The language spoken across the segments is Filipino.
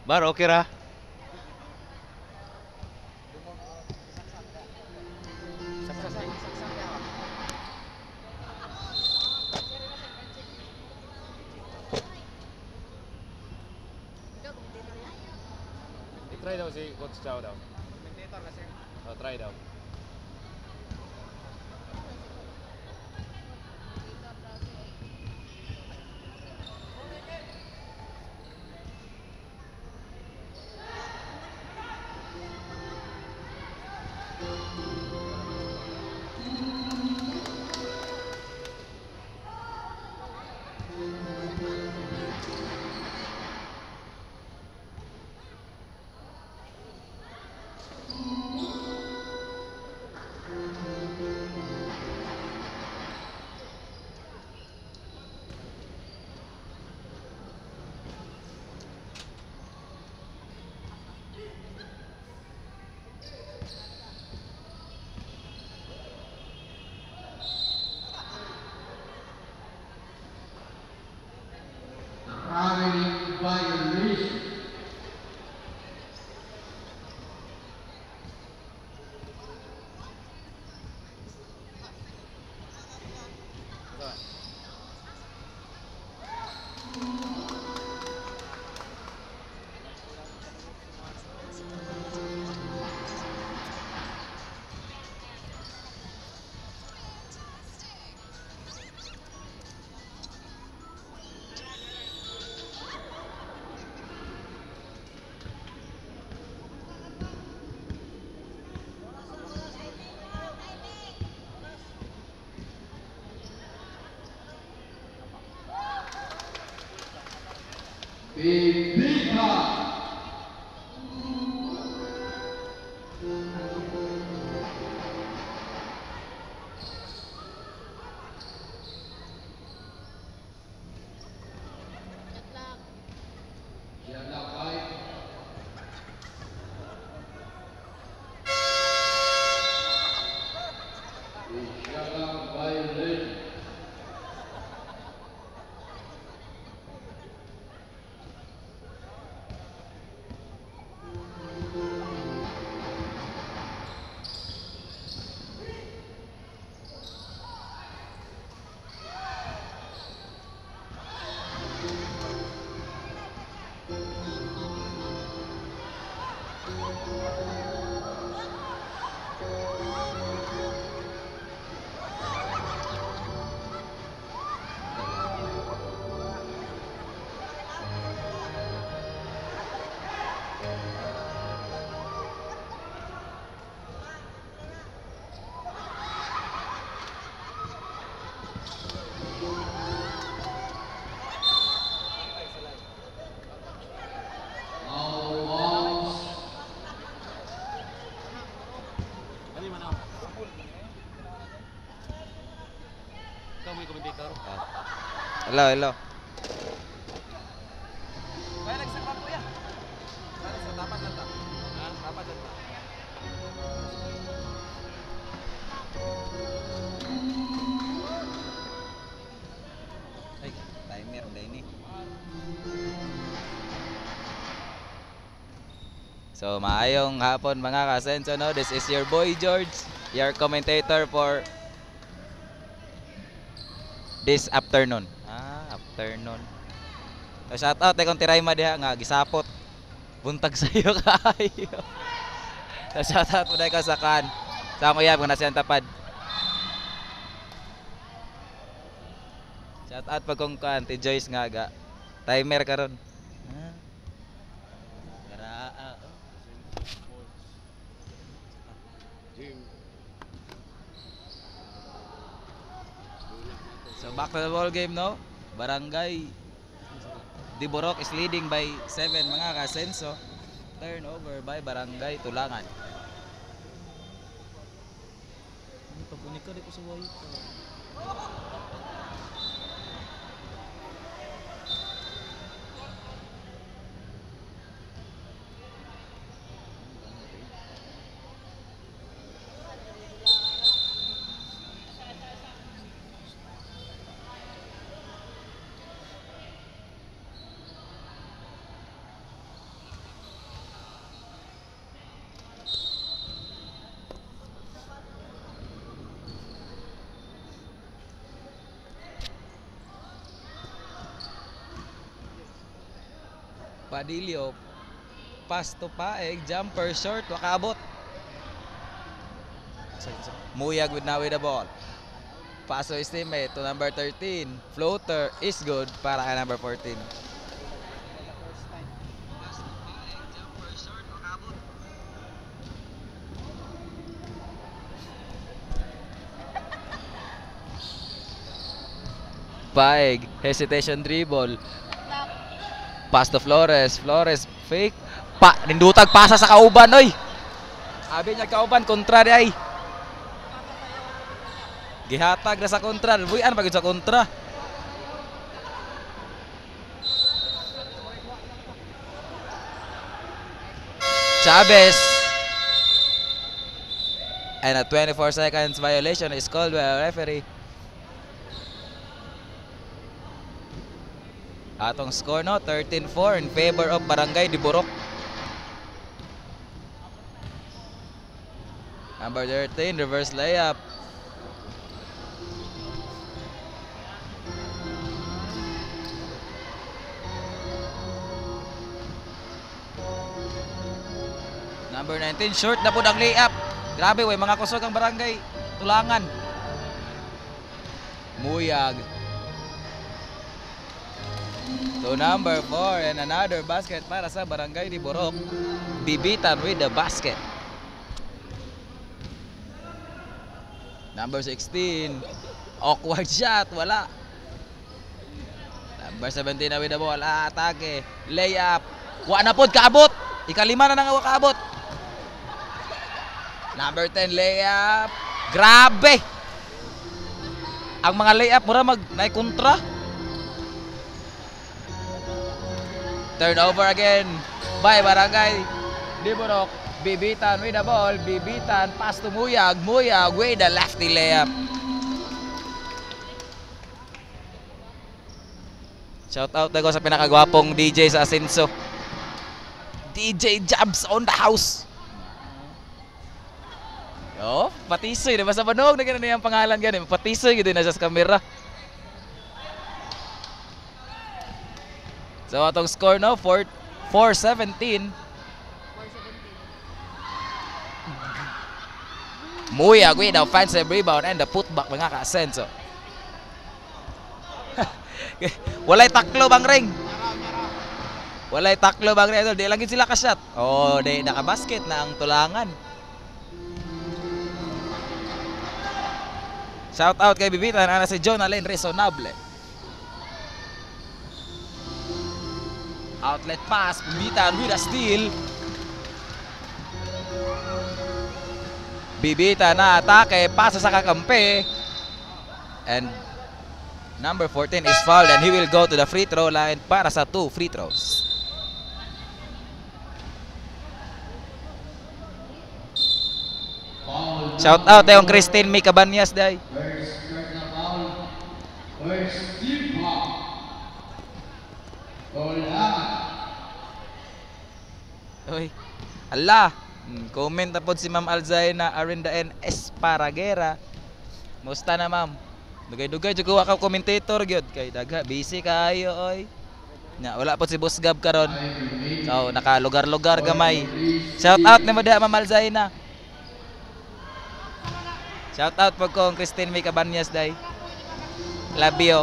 Bar, okay ra? I-try daw si Coach Chow daw. Oh, try daw. Traveling violation. Bibita. Yellow white. Yellow violation. All balls. Ano man ako? Ikaw mo yung commentator? Hello, hello. Kaya nagsakap ko yan. Kaya sa dapat lang ta. Ha? Dapat lang ta. Ay, timer na ini. So, maayong hapon mga kasenso, no? This is your boy George, your commentator for this afternoon. Afternoon. So, shout out kung tiray ma diha nga gisapot. Buntag sa iyo kaayo. So, shout out mo ka sa kan. Sa ako yab kung nasa tapad. Shout out pag kung kan ti Joyce nga ga. Timer karon. Garaa. Jim. So back to the ball game, no? Barangay Diborok is leading by 7 mga kasenso. Turnover by Barangay Tulangan. Ano pag unika di ko sa white? Padillo. Pass to Paeg. Jumper short. Wakaabot. Muyag with the ball. Pass to his teammate to number 13. Floater is good para kay number 14. Paeg, hesitation dribble. Pass to Flores. Flores fake. Nindutag pasa sa kauban oy. Abi niya kauban kontra di ay. Gihatag na sa kontra. Buyan pagid sa kontra. Chavez. And a 24 seconds violation is called by a referee. Atong score no, 13-4 in favor of Barangay Diborok. Number 13, reverse layup. Number 19, short na po ang layup. Grabe way, mga kusog ang Barangay Tulangan. Muyag. To number 4 and another basket para sa Barangay Diborok. Bibitan with the basket. Number 16. Awkward shot. Wala. Number 17 na with the ball. Atake. Layup. Wa na pod kaabot. Ikalima na nang kaabot. Number 10 layup. Grabe. Ang mga layup mura naikontra. Turnover again by Barangay Diborok. Bibitan with the ball. Bibitan. Pass to Muyag. Muyag with the lefty layup. Shout out na ko sa pinakagwapong DJ sa Asenso. DJ Jabs on the house. Yo, patisoy. Diba sa banog na ganun yung pangalan ganun. Patisoy gitu na sa kamera. So atong score no, 4-17. Muyag with the offensive rebound and the putback mga ka-Asenso. Walay taklo bang ring. Walay taklo bang ring. Di lang sila ka-shot. Oh, di nakabasket na ang Tulangan. Shout out kay Bibitan, ana si John Alain Resonable. Outlet pass, Bibitan with a steal. Bibitan na atake, pasa sa kakampi. And number 14 is fouled and he will go to the free throw line para sa 2 free throws. Shout out yung Christine May Cabanyas day. Oy. Allah. Comment na po si Ma'am Alzaina Arinda N. Esparagera. Musta na ma'am? Dugay-dugay jud ko ka commentator gyud kay dagha busy kaayo oy. Nya wala po si Boss Gab karon. So naka-lugar-lugar gamay. Shout out nimo diha Ma'am Alzaina. Shout out po kong Christine May Cabanyas day. Love you.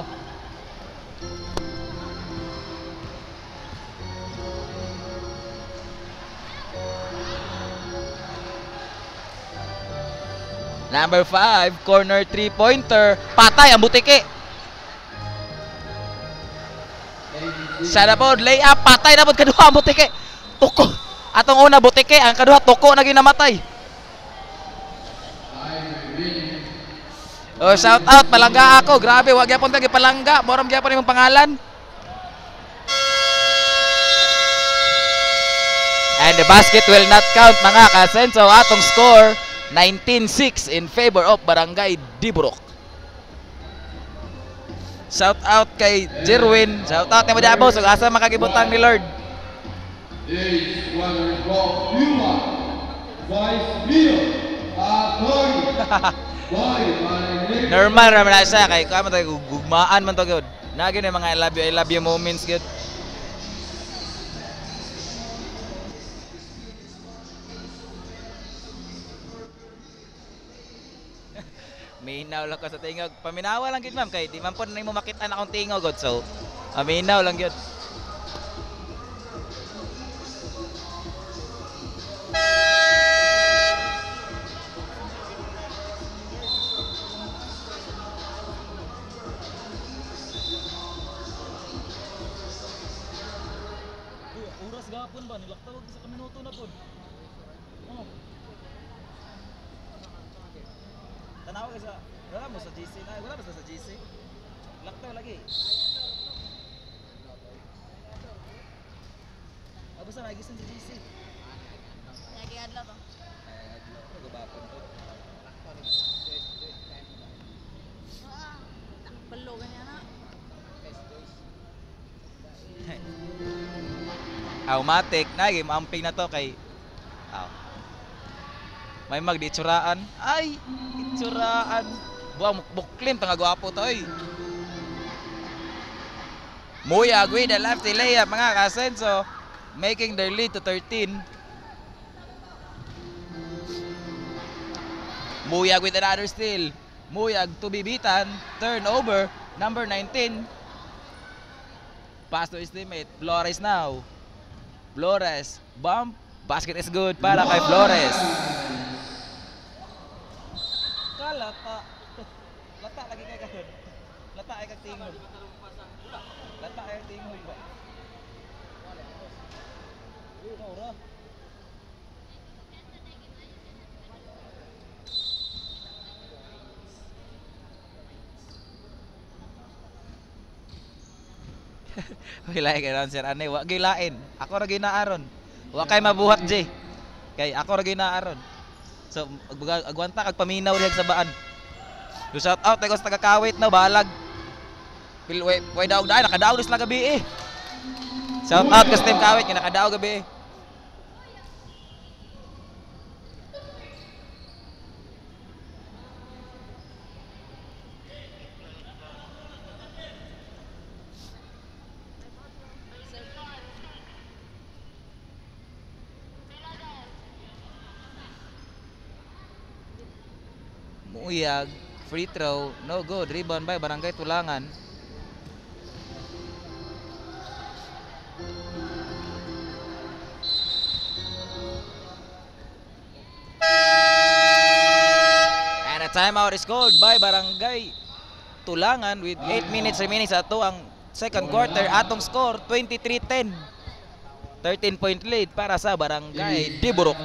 Number 5, corner 3-pointer. Patay ang Butike. Siya na po, layup. Patay na po kaduha ang Butike. Tuko. Atong una Butike, ang kaduha tuko na ginamatay. Oh, shout out, palangga ako. Grabe, wag gyapon tagi palangga. Moram gyapon imong pangalan. And the basket will not count mga ka-Asenso. Atong score 19-6 in favor of Barangay Diborok. Shout out kay Jerwin. Shout out ni Madiabo. So asa makagibutang ni Lord. Normal raman na siya kay kamo tayo gugmaan man to gyud. Nagi na mga I love you moments gyud. Minaw lang ka sa tingog. Paminawa lang gid ma'am kay di man po nimo makita na akong tingog god. So, minaw lang gyud. Oras gapon ba nilaktawag sa minuto na pod. Oh. Tanaw ka sa wala mo sa GC na, wala mo sa GC. Laktaw lagi. Abo sa nagisan sa GC. Lagi adlaw to. Gabapon to. Takbalo ganyan na. Automatic nagi maamping na to kay may magditsuraan. Ay, itsuraan. Buang buklim tanga gwapo to oy. Muya with the lefty layup mga kasenso, making their lead to 13. Muyag with another steal. Muyag to be beaten. Turnover. Number 19. Pass to his teammate. Flores now. Flores. Bump. Basket is good para kay Flores. Kalata. Lata lagi kay karon. Lata ay kag tingog. Lata ay tingog ba? Ora. Wala kay ron sir ane wa gilain. Ako ra ginaaron. Wa kay mabuhat J. Kay ako ra ginaaron. So agwanta kag paminaw diha sa baan. Do shout out kay sa taga-Kawit na balag. Way daog dai nakadaog dis la gabi eh. Shout out sa team Kawit kay nakadaog gabi eh. Muyag, free throw, no good, rebound by Barangay Tulangan. And a timeout is called by Barangay Tulangan with 8 minutes remaining sa ato ang second quarter. Atong score 23-10. 13-point lead para sa Barangay Diburok.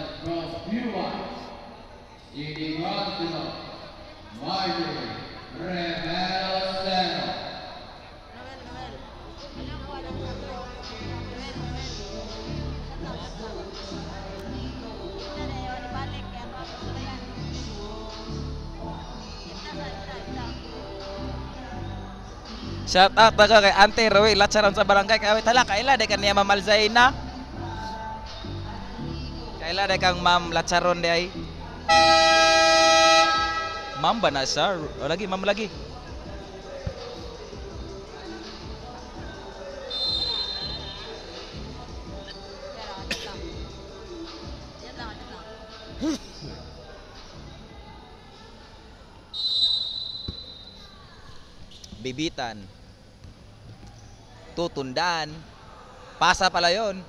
Shout out baga kay Ante Roy Latsaron sa Barangay Kawit. Hala kaila de kaniya mamalzay na. Kaila de kang Ma'am Latsaron de ay. Ma'am ba na siya? O lagi, ma'am lagi. Bibitan. Tutundaan. Pasa pala yun.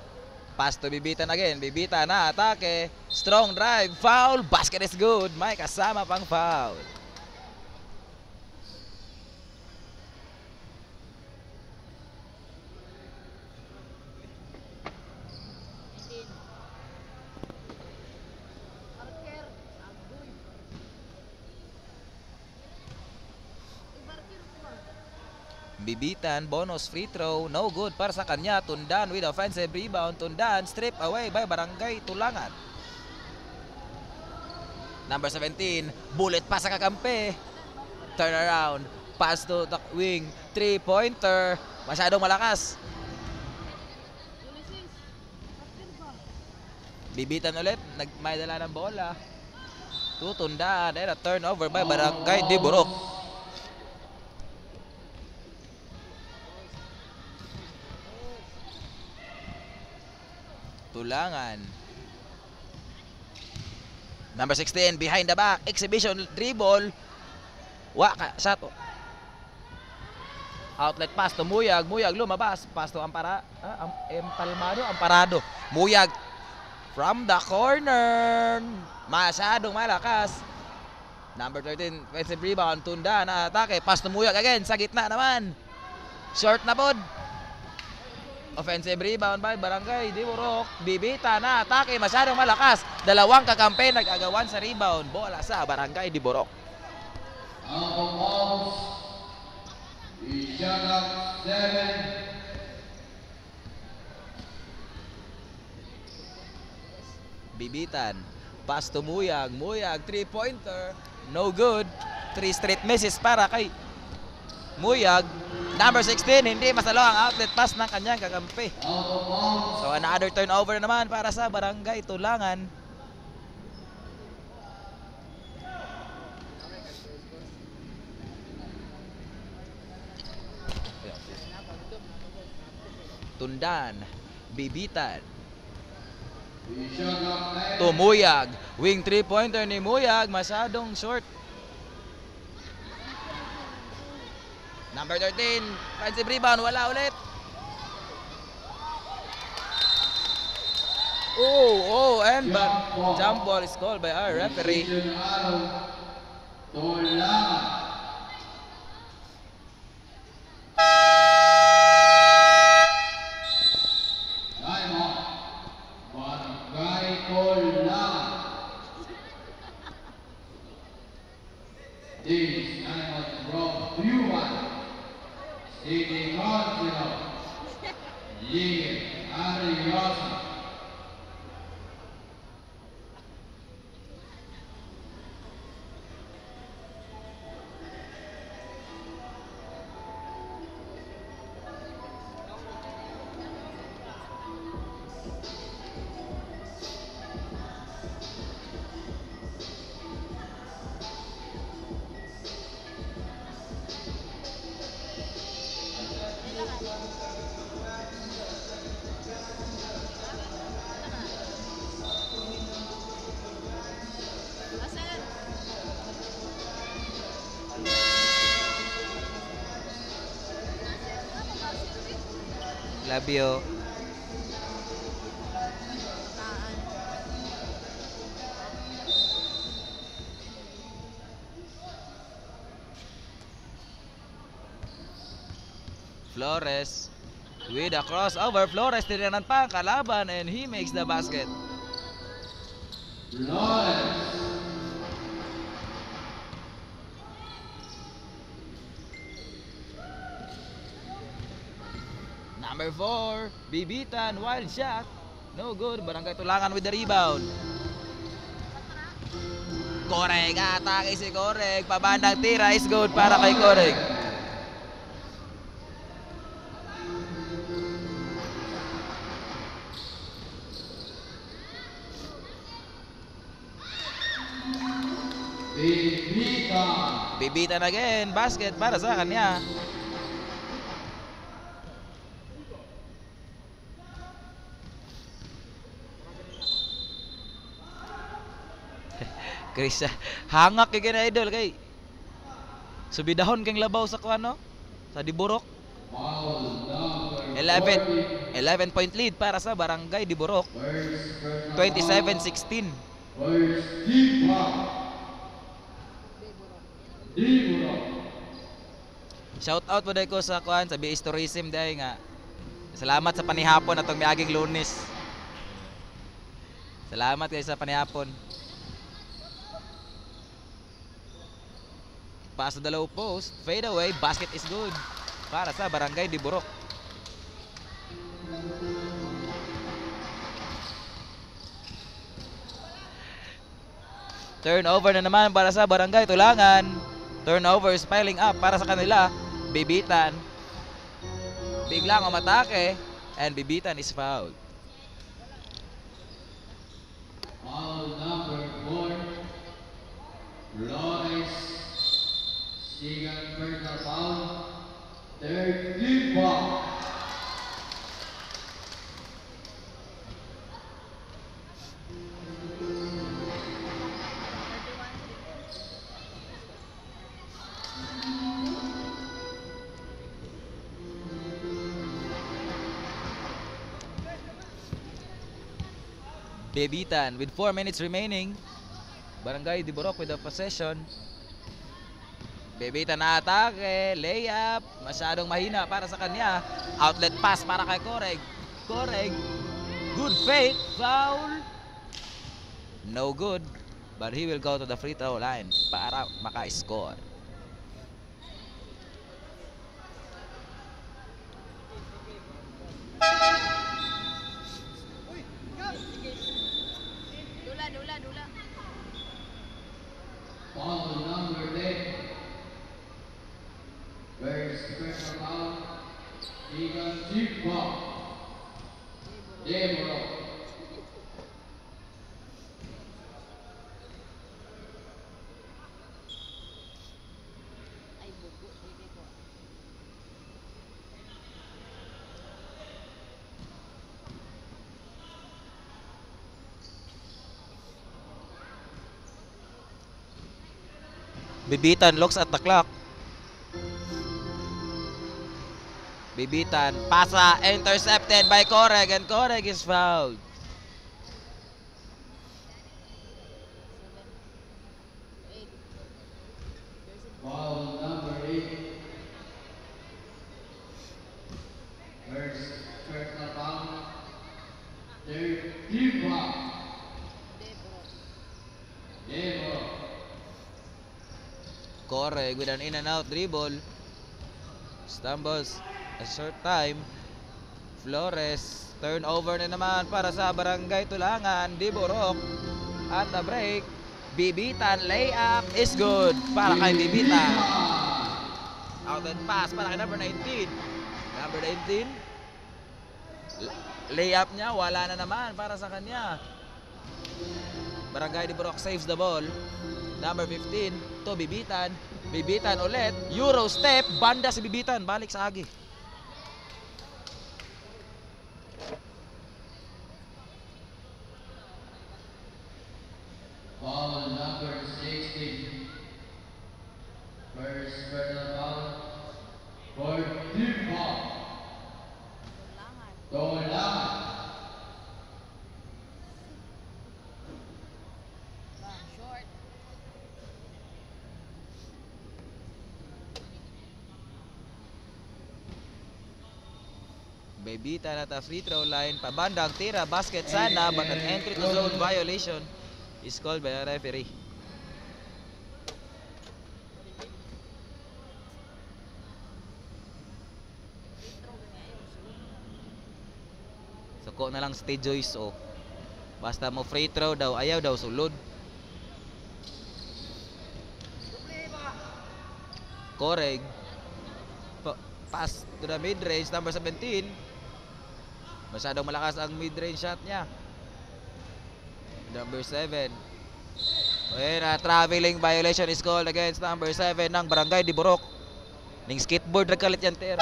Pass to Bibitan again. Bibitan na atake. Strong drive. Foul. Basket is good. May kasama pang foul. Bibitan, bonus free throw, no good para sa kanya. Tundan with offensive rebound. Tundan, strip away by Barangay Tulangan. Number 17, bullet pa sa kakampi. Turn around, pass to the wing, 3-pointer. Masyadong malakas. Bibitan ulit, may dala ng bola. Tutundaan, and a turnover by Barangay Diburok. Tulangan. Number 16, behind the back, exhibition dribble. Wa ka shot. Outlet pass to Muyag, Muyag lumabas, pass to Empalmado, Amparado. Muyag from the corner. Masyadong malakas. Number 13, offensive rebound, Tunda na atake, pass to Muyag again, sa gitna naman. Short na pod. Offensive rebound by Barangay Diborok. Bibita na atake, masyadong malakas. Dalawang kakampi nag-agawan sa rebound. Bola sa Barangay Diborok. Out of bounds. Isiaga 7. Bibitan. Pass to Muyag. Muyag, 3-pointer. No good. 3 straight misses para kay Muyag. Number 16, hindi masalo ang outlet pass ng kanyang kakampi. Out of bounds. So another turnover naman para sa Barangay Tulangan. Tundan, Bibitan. Isiaga 10. To Muyag. Wing 3-pointer ni Muyag, masyadong short. Number 13, offensive rebound, wala ulit. And jump ball is called by our referee. Decision araw. Tulangan. Time out. Barangay Tulangan. This time out from Yuan. City Council. Lee Ariosa. Asan? Love you. Taan. Flores with a crossover. Flores tinanan pa ang kalaban and he makes the basket. Lawrence. Number 4, Bibitan, wild shot. No good. Barangay Tulangan with the rebound. Koreg, atake si Koreg. Pabandang tira is good para kay Koreg. Bibita. Bibitan again, basket para sa kanya. Chris, hangak kay kina idol kay subidahon kang labaw sa kuano sa Diborok. Foul number 11 point lead para sa Barangay Diborok. First 27-16. First Dipa. Diburo. Shout out po dahil ko sa kuan sa BS Tourism dahil nga. Salamat sa panihapon atong miaging Lunes. Salamat kayo sa panihapon. Pass to the low post, fade away, basket is good para sa Barangay Diborok. Turnover na naman para sa Barangay Tulangan. Turnover is piling up para sa kanila. Bibitan. Biglang umatake and Bibitan is fouled. Foul number 4. Flores. Second personal foul. Third Dipa. Bebitan with 4 minutes remaining. Barangay de Borok with the possession. Bebitan na atake, layup, masyadong mahina para sa kanya. Outlet pass para kay Coreg. Coreg, good fake, foul. No good, but he will go to the free throw line para maka-score. Dula. Foul number 10. First personal foul. Igan Chipwa. Demoro. Ay, bugo. Hindi ko. Bebitan looks at the clock. Bebitan, pasa, intercepted by Coreg, and Coreg is fouled. 8. Foul number 8. First personal foul. Third team foul. Demoro. Coreg with an in and out dribble. Stumbles a short time. Flores, turnover na naman para sa Barangay Tulangan. De Borok at the break. Bebitan layup is good para kay Bebitan. Outlet pass para kay number 19. Number 19. Layup niya, wala na naman para sa kanya. Barangay de Borok saves the ball. Number 15 to Bebitan. Bebitan ulit. Euro step. Banda si Bebitan. Balik sa agi. Foul number 16. First personal foul. Fourth team foul. Tulangan. Short. Bebitan at the free throw line. Pabandang tira. Basket sana. But an entry to zone violation is called by a referee. Suko na lang si Joyce oh. Basta mo free throw daw, ayaw daw sulod. Coreg. Pass to the mid-range, number 17. Masyadong malakas ang mid-range shot niya. Number 7. Ayan, traveling violation is called against number 7 ng Barangay de Borok. Ning skateboard nagkalit yan, ter.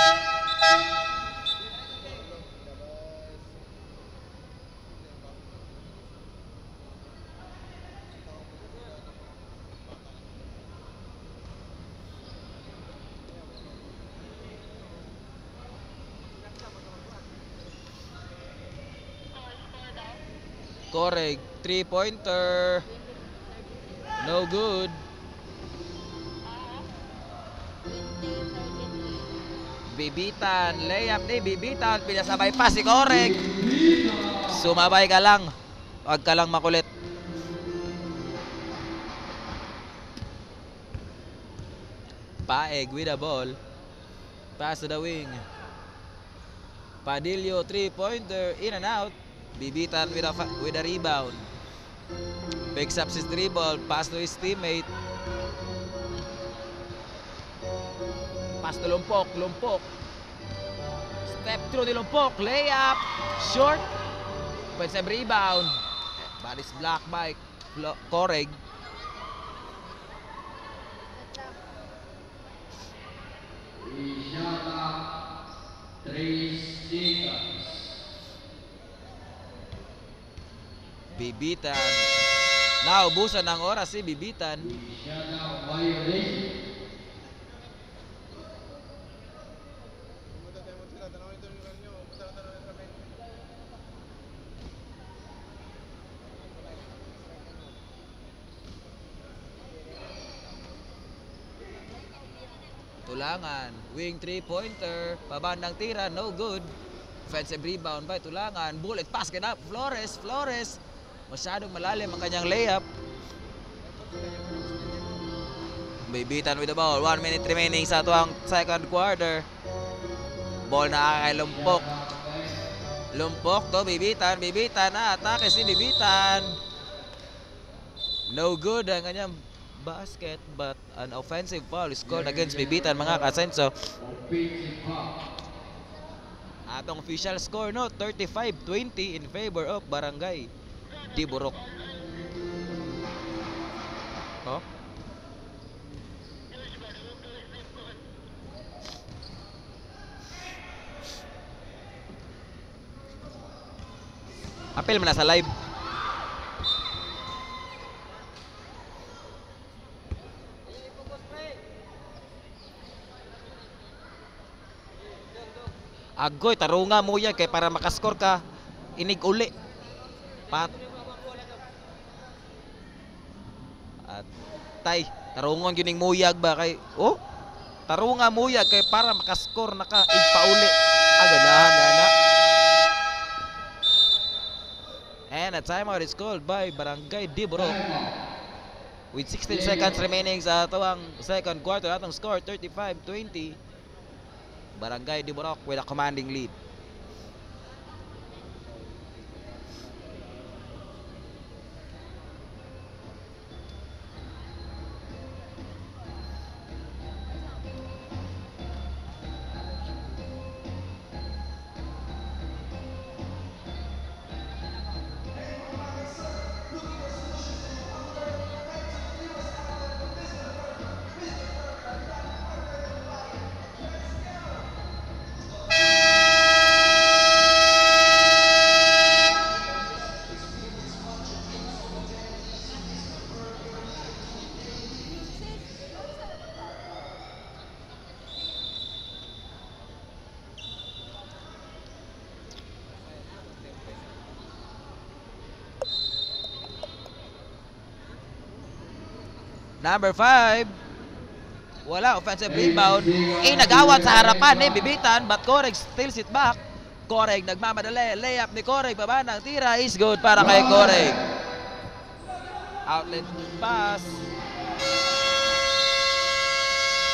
Coreg, 3-pointer. No good. 20, 33. Bebitan, layup ni Bebitan. Pinasabay pa si Coreg. Sumabay ka lang. Huwag ka lang makulit. Paeg with the ball. Pass to the wing. Padillo, 3-pointer. In and out. Bebitan with a rebound. Picks up his dribble. Pass to his teammate. Pass to Lumpok. Step through ni Lumpok. Layup. Short. Offensive rebound. But it's blocked by Coreg. Shot clock, 3 seconds. Bebitan. Naubusan ng oras si Bebitan. Shot out violation. Tulangan. Wing 3-pointer. Pabandang tira. No good. Offensive rebound by Tulangan. Bullet pass kay Flores. Flores. Masyadong malalim ang kanyang layup. Bibitan with the ball. 1 minute remaining sa tuwang second quarter. Ball na kay Lumpok. Lumpok to. Bibitan. Bibitan na. Atake si Bibitan. No good ang kanyang basket, but an offensive foul is called against Bibitan, mga kasenso. Atong official score, no, 35-20 in favor of Barangay Diborok. Oh. Apel man na sa live. Agoy, tarunga mo yan kay para makascore ka. Inig uli. Pat. At tay, tarungon yun yung muyag ba kay... Oh, tarunga muyag kay para makascore na ka. Igpauli. Aganahan na. And a timeout is called by Barangay Diborok. With 16 seconds remaining sa tuwang second quarter, atong score 35-20. Barangay Diborok with a commanding lead. Number 5. Wala, offensive rebound. Nagawat sa harapan ni Bibitan, but Coreg steals it back. Coreg nagmamadali. Layup ni Coreg. Baba ng tira is good para kay Coreg. Outlet pass.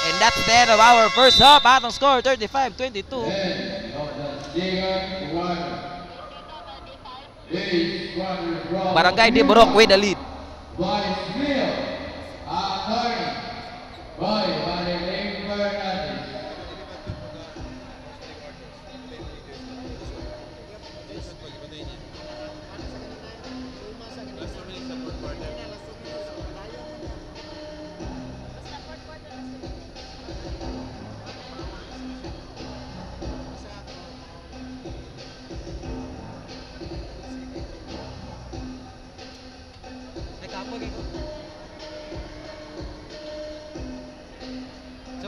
And that's the end of our first half. Atong score 35-22. Barangay Diborok with the lead.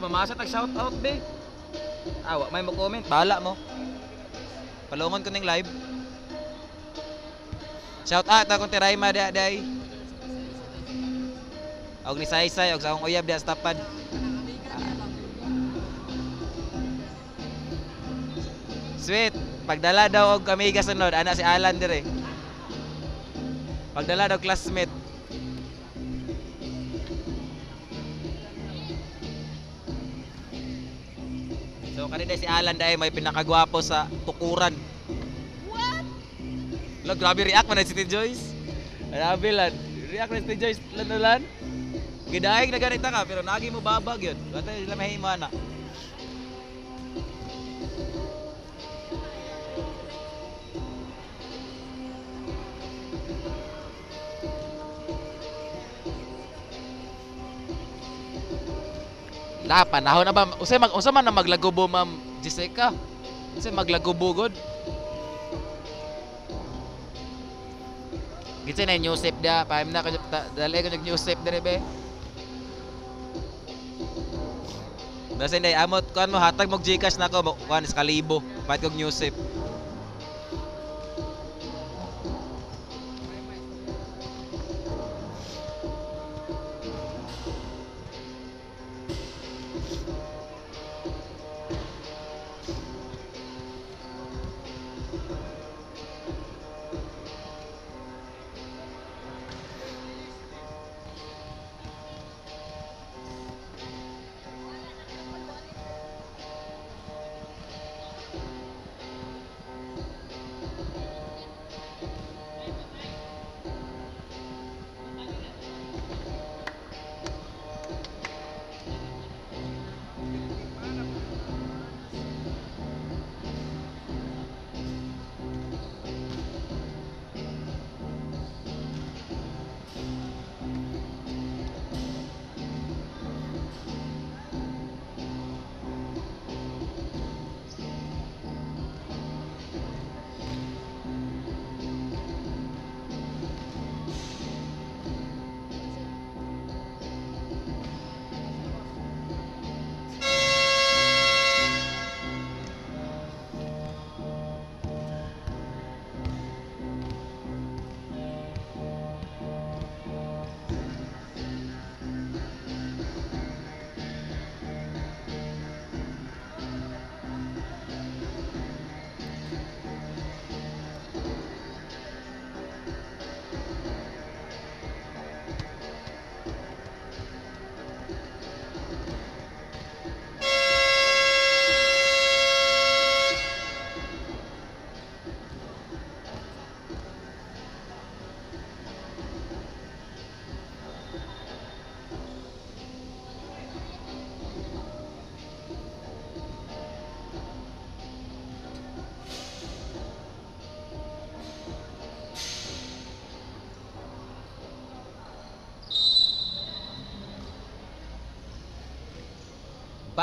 Mamasa tag shout out be. Awa may mo comment, bahala mo. Palungon ko ning live. Shout out akong Tiraima day. Og ni Saysay og sa akong uyab di sa tapad. Sweet, pagdala daw og amiga sunod ana si Alan dire. Pagdala daw classmate. So kanina si Alan dahil may pinakagwapo sa tukuran. What? Lo, grabe react man si T. Joyce. Grabe lan. React man si T. Joyce lan. Gidahig na ganita ka pero nagi mo babag yun. Kata sila mahimo na. Panahon na ba? Usay man na maglagubo, Ma'am Jessica. Usay maglagubo god. Gitsa na new sip dia, paim na ko dali ko new sip dire be. Basta hindi amot kuan mo hatag mo GCash nako kuan is kalibo. Pait kog new sip.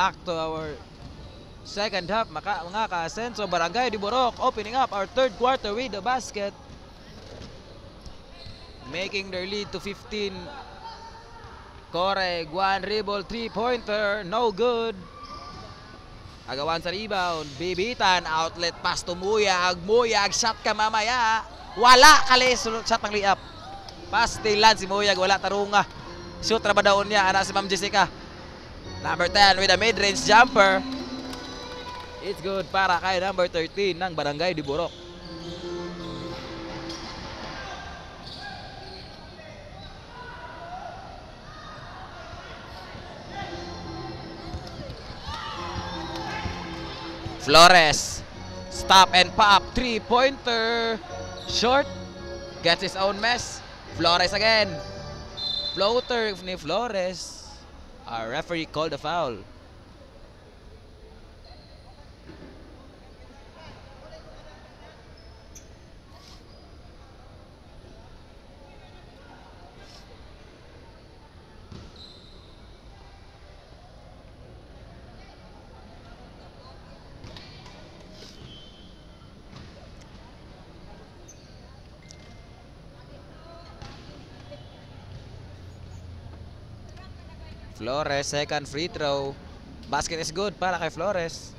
back to our second half, mga ka-Asenso. Barangay de Borok opening up our third quarter with the basket, making their lead to 15. Coreg, one dribble, three-pointer, no good. Agawan sa rebound, bibitan, outlet pass to Muyag. Muyag, shot ka mamaya. Wala, kalis, shot ng layup. Pastilan si Muyag, wala tarunga. Shoot na ba daon niya, anak si Ma'am Jessica. Number 10 with a mid-range jumper. It's good para kay number 13 ng Barangay de Borok. Flores, stop and pop, three-pointer, short, gets his own mess. Flores again, floater ni Flores. Our referee called a foul. Flores, second free throw. Basket is good para kay Flores.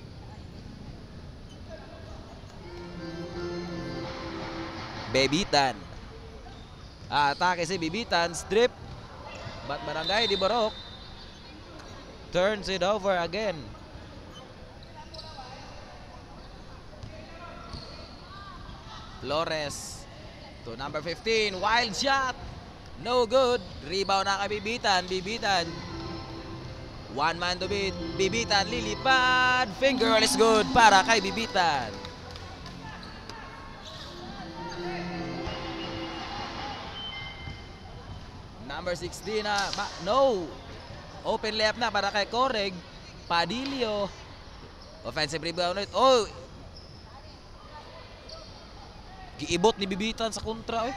Bebitan. Atake si Bebitan, strip. But Barangay de Borok turns it over again. Flores to number 15, wild shot. No good. Rebound na kay Bebitan. Bebitan. One man to beat. Bebitan lilipad. Finger is good para kay Bebitan. Number 16 na. No. Open layup na para kay Coreg. Padillo. Offensive rebound ulit. Oh. Giibot ni Bebitan sa kontra.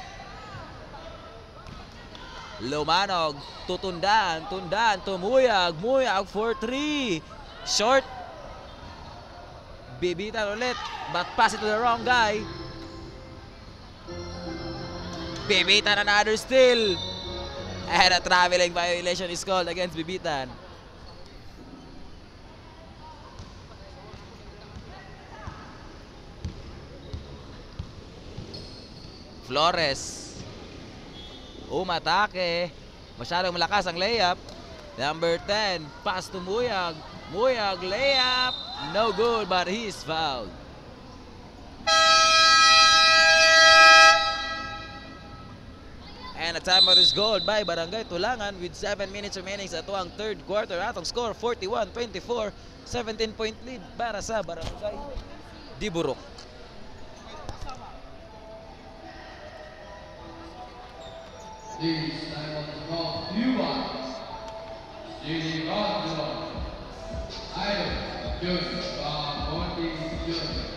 Lumanog, tutundaan, tumuyag, Muyag for 3. Short. Bebitan ulit, but pass it to the wrong guy. Bebitan another steal. And a traveling violation is called against Bebitan. Flores. Umatake. Masyadong malakas ang layup. Number 10, pass to Muyag. Muyag, layup. No good, but he's fouled. And a timeout is called by Barangay Tulangan with 7 minutes remaining sa tuwang third quarter. Atong score 41-24. 17-point lead para sa Barangay de Borok. This time on the ball, Yuan, Stevie Ron, Iron, Jun, Bondi, Jun.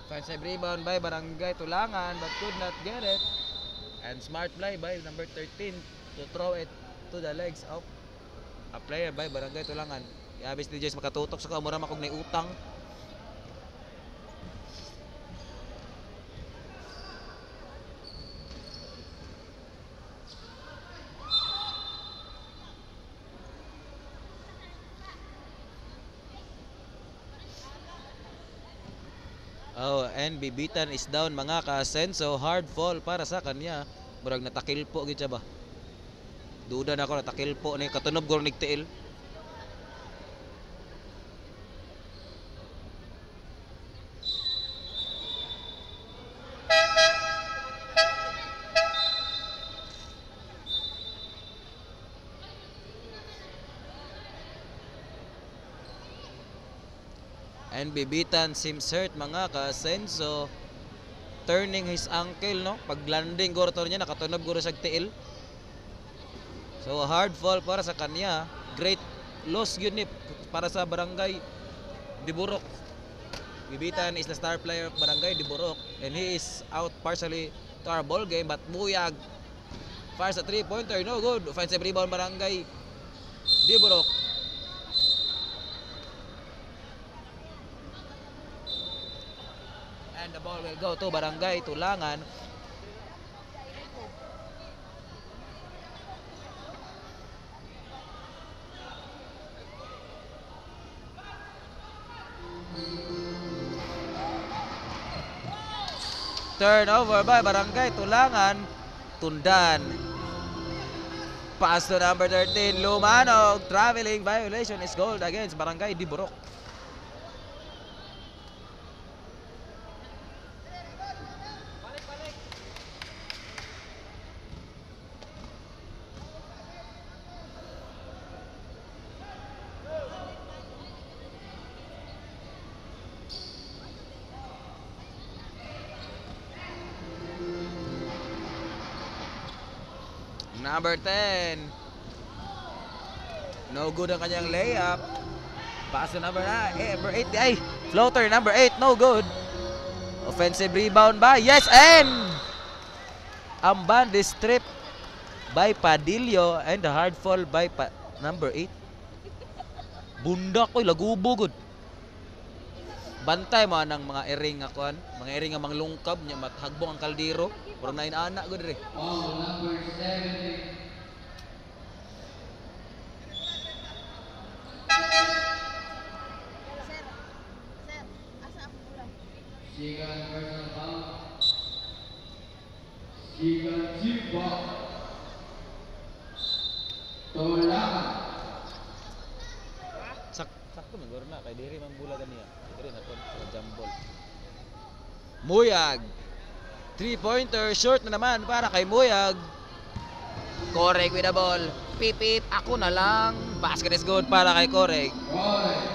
Offensive rebound by Barangay Tulangan but could not get it. And smart play by number 13 to throw it to the legs of a player by Barangay Tulangan. Yabis ni Jace makatutok sa kamura makog na utang. and Bibitan is down mga ka-Asenso. Hard fall para sa kanya. Murag natakil po gid siya ba? Duda na ako natakil po ni katunob gol nigtiil. And Bibitan seems hurt mga ka-Asenso. Turning his ankle no. Pag landing guro to niya nakatunob guro sa tiil. So hard fall para sa kanya. Great loss yun ni para sa Barangay Diburok. Bibitan is the star player of Barangay Diburok and he is out partially to our ball game, but Buyag fires a 3-pointer, no good. Offensive rebound Barangay Diburok. And the ball will go to Barangay Tulangan. Turnover by Barangay Tulangan. Tundan. Pass to number 13, Lumanog. Traveling violation is gold against Barangay Diburok. Number 10. No good ang kanyang layup. Pass to number 8. Ay, floater number 8. No good. Offensive rebound ba? Yes, and ang band is stripped by Padillo and the hard fall by number 8. Bunda ko, lagubo good. Bantay mo ng mga ering akuan, mga ering nga manglungkab nya mathagbong ang kaldero. Pero na inaana good re. Foul number 70. Sir, asa ako bulan? Second personal foul. Second chip ball. Tulangan. Sakto man guro na kay diri man bulagan niya. Diri na kon sa jambol. Muyag. 3-pointer short na naman para kay Muyag. Koreg with the ball. Pipip ako na lang. Basket is good para kay Koreg. Correct.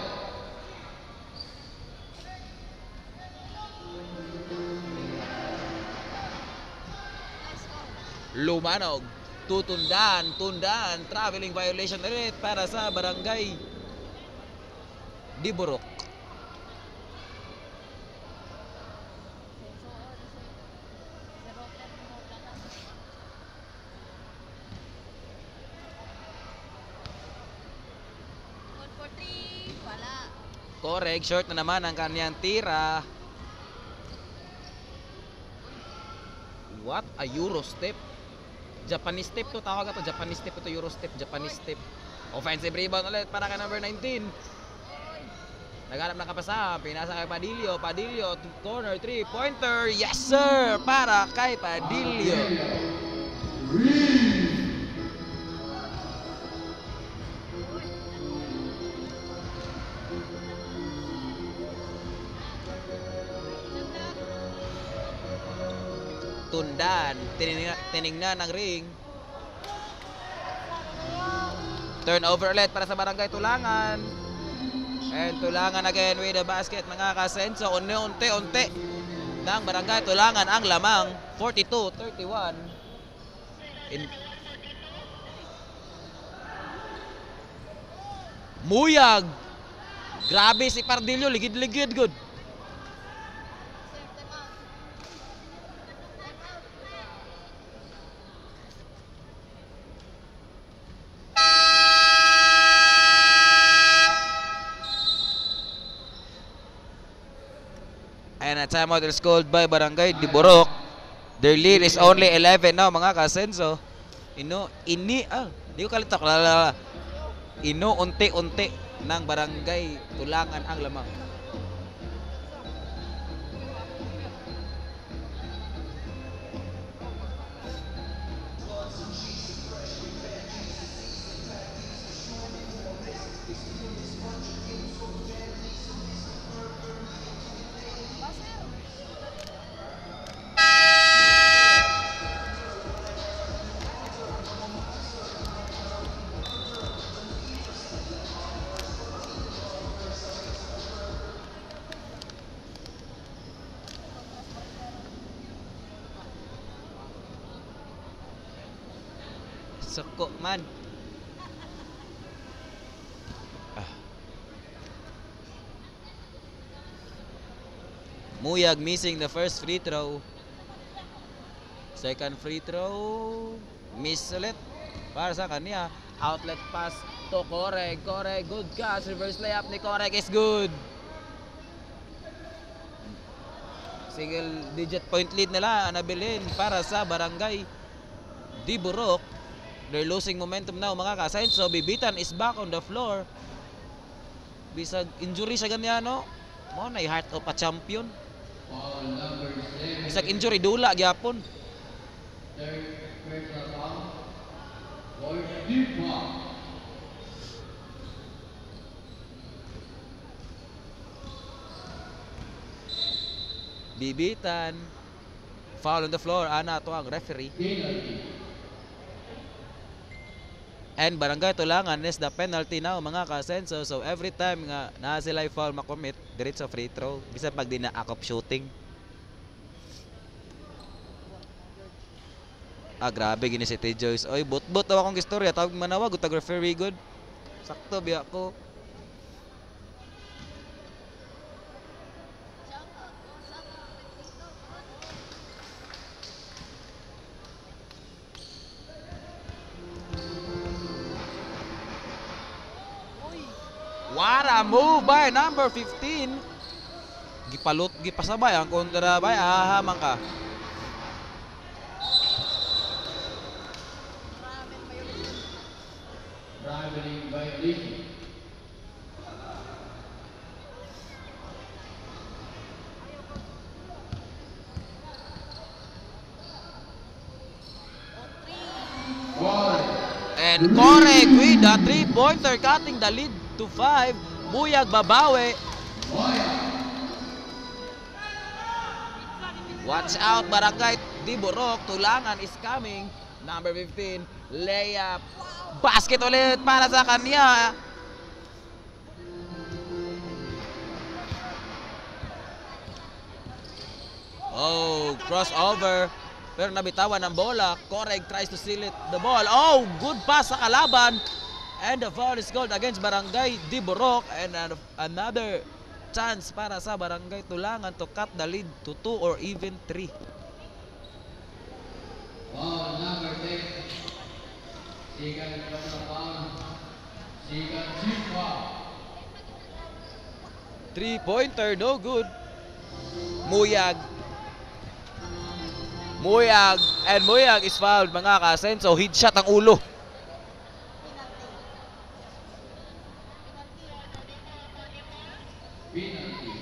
Lumanog. Tutundan, tundan. Traveling violation ulit para sa Barangay Diburok. Good for 3. Wala. Correct, short na naman ang kanyang tira. What a Euro step. Japanese step to, tawag ito. Japanese step ito, Euro step, Japanese step. Offensive rebound ulit para kay number 19. Naghanap ng kapasahan, pinasa kay Padillo. Padillo, corner 3-pointer. Yes sir, para kay Padillo. Tundan, tiningnan ng ring. Turnover ulit para sa Barangay Tulangan. And Tulangan again with the basket mga ka-Asenso. Unti-unti ng Barangay Tulangan ang lamang. 42-31. Muyag. Grabe si Pardillo, ligid-ligid good. And a timeout is called by Barangay Diburok. Their lead is only 11 now mga ka-Asenso. Di ko kalitok. Unti-unti ng Barangay Tulangan ang lamang. Suko man. Muyag missing the first free throw. Second free throw. Miss ulit. Para sa kanya. Outlet pass to Coreg. Coreg, good catch. Reverse layup ni Coreg is good. Single digit point lead nila nabilin para sa Barangay Diburok. They're losing momentum now mga kasayin. So Bibitan is back on the floor. Bisag injury siya ganyan no. Mo na heart of a champion. Foul number 7. Bisag injury dula gyapon. Third personal foul for Dubois. Bibitan. Foul on the floor. Ana to ang referee. Penalty. And Barangay Tulangan is the penalty now mga kasenso. So every time nga na sila foul makomit, diretso free throw. Bisa pag di na akop shooting. Grabe gini si T. Joyce. Oy, but daw akong istorya. Tawag manawag, utag referee good. Sakto biya ko. What a move by number 15. Gipasabay ang kontra bay. Ahamang ka. Traveling violation. Foul. And Coreg with the 3-pointer cutting the lead to 5. Buyag babawi. Watch out Barangay Diburok. Tulangan is coming. Number 15. Layup. Basket ulit para sa kanya. Oh, crossover. Pero nabitawan ng bola. Coreg tries to steal it. The ball. Oh, good pass sa kalaban. And the foul is called against Barangay Diburok. And another chance para sa Barangay Tulangan to cut the lead to 2 or even 3. Foul number 10. Second personal foul. Second Dubois. 3-pointer, no good. Muyag. Muyag. And Muyag is fouled mga kasenso. Headshot ang ulo. Penalty.